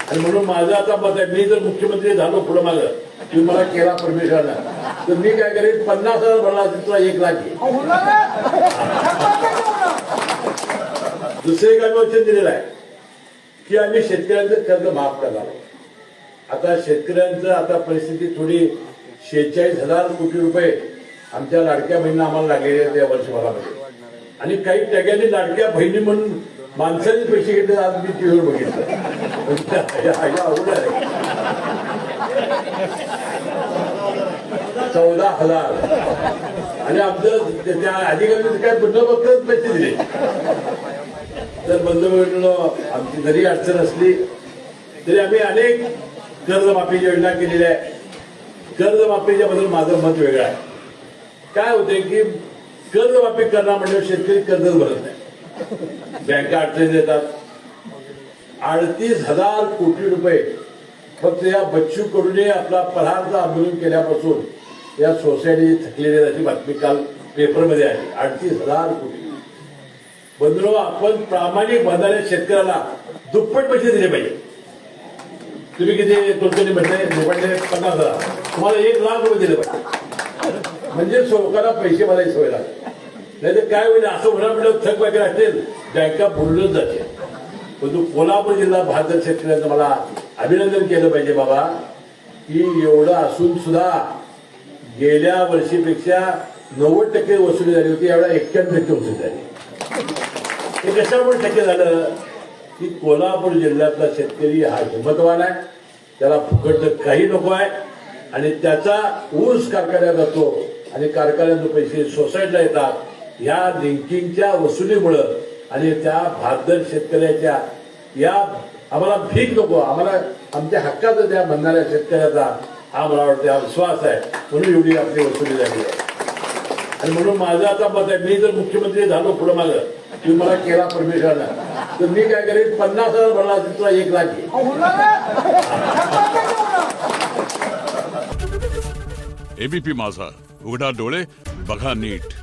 आणि म्हणून माझं आता मत आहे, मी जर मुख्यमंत्री झालो पुढे माझं तुम्ही मला केला परमेश्वराला, तर मी काय करेन 50,000 भरला तुला 1 लाख घे. दुसरे काय वचन दिलेलं आहे की आम्ही शेतकऱ्यांचं कर्ज माफ करणार. आता शेतकऱ्यांचं आता परिस्थिती थोडी 46,000 कोटी रुपये आमच्या लाडक्या बहिणींना आम्हाला लागलेले आहेत या वर्षभरामध्ये. आणि काही टग्यांनी लाडक्या बहिणी म्हणून माणसांनी पैसे घेतले आज मी टीव्हीवर बघितलं. अवघड आहे. 14,000 आणि आमचं त्या अधिकाऱ्यांनी काय न बघताच पैसे दिले. तर बंधू आमची जरी अडचण असली तरी आम्ही अनेक कर्जमाफीची योजना केलेली आहे. कर्जमाफीच्या बद्दल माझं मत वेगळं आहे. काय होते की कर्जमाफी करणार म्हणजे शेतकरी कर्जच भरत नाही, बँका अडचणी देतात. 38,000 कोटी रुपये फक्त या बच्चू कडूने आपला प्रहारचं आंदोलन केल्यापासून या सोसायटी थकलेली अशी बातमी काल पेपरमध्ये आली. 38,000 कोटी. बंधू, आपण प्रामाणिक बंधाऱ्या शेतकऱ्याला दुप्पट पैसे दिले पाहिजे. तुम्ही किती तुमच्याने म्हटले 50,000, तुम्हाला 1 लाख रुपये दिले पाहिजे, म्हणजे लोकांना पैसे भरायची सवय लागते. नाही तर काय होईल, असं होणार म्हणजे थक वगैरे असेल, बँका बुडूनच जाते. परंतु कोल्हापूर जिल्हा भाजप शेतकऱ्यांचं मला अभिनंदन केलं पाहिजे बाबा, की एवढं असून सुद्धा गेल्या वर्षीपेक्षा 90% वसुली झाली होती, एवढा 91% वसुली झाली. हे कशामुळे शक्य झालं की कोल्हापूर जिल्ह्यातला शेतकरी हा हिंमतवान आहे, त्याला फुकट काही नको आहे आणि त्याचा ऊस कारखान्यात जातो आणि कारखान्यातून पैसे सोसायटीला येतात. या लिंकिंगच्या वसुलीमुळं आणि त्या भादर शेतकऱ्याच्या या आम्हाला भीक नको, आम्हाला आमच्या हक्काचं त्या म्हणणाऱ्या शेतकऱ्याचा हा मला वाटतं हा विश्वास आहे, म्हणून एवढी आपली वसुली झाली आहे. आणि म्हणून माझं आता मत आहे, मी जर मुख्यमंत्री झालो पुढे माझं तुम्ही मला केला परमेश्वराला, तर मी काय करेन 50,000 भरला तुला 1 लाख घे. एबीपी माझा, उघडा डोळे बघा नीट.